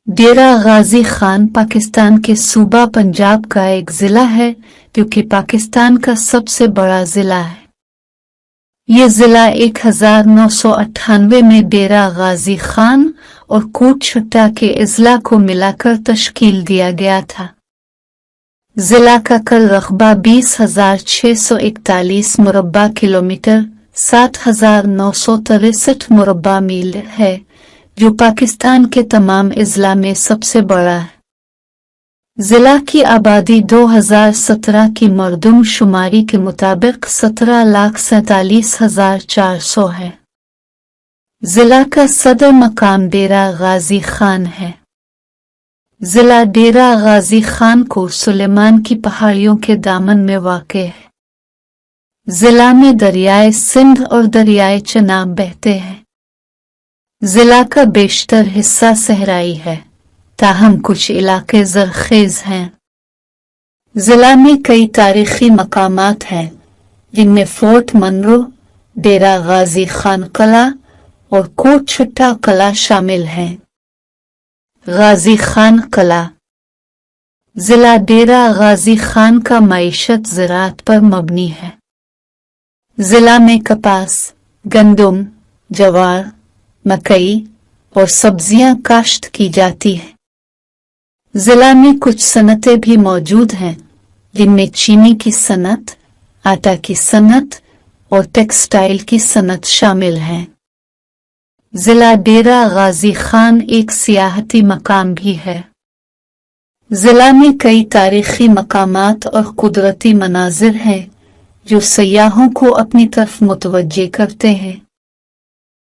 डेरा गाजी खान पाकिस्तान के सूबा पंजाब का एक ज़िला है जो कि पाकिस्तान का सबसे बड़ा ज़िला है। ये ज़िला 1998 में डेरा गाजी खान और कोट छुट्टा के अजला को मिलाकर तश्कील दिया गया था। ज़िला का कुल रकबा 20,641 मुरब्बा किलोमीटर 7,963 मुरब्बा मील है, जो पाकिस्तान के तमाम अजला में सबसे बड़ा है। ज़िला की आबादी 2017 की मरदम शुमारी के मुताबिक 17,47,400 है। ज़िला का सदर मकाम डेरा गाजी खान है। ज़िला डेरा गाजी खान को सुलेमान की पहाड़ियों के दामन में वाक़े है। ज़िला में दरियाए सिंध और दरियाए चनाब बहते हैं। ज़िला का बेशतर हिस्सा सहराई है, ताहम कुछ इलाके ज़रखेज़ हैं। ज़िला में कई तारीख़ी मकामात हैं, जिनमें फोर्ट मनरो, डेरा गाजी खान कला और कोट छुट्टा कला शामिल हैं। गाजी खान कला ज़िला डेरा गाजी खान का मईशत ज़राअत पर मबनी है। ज़िला में कपास, गंदम, जवार, मकई और सब्जियां काश्त की जाती है। ज़िला में कुछ सनतें भी मौजूद हैं, जिनमें चीनी की सनत, आटा की सनत और टेक्सटाइल की सनत शामिल हैं। ज़िला डेरा गाजी खान एक सियाहती मकाम भी है। ज़िला में कई तारीख़ी मकामात और कुदरती मनाज़िर हैं, जो सयाहों को अपनी तरफ मुतवज्जे करते हैं।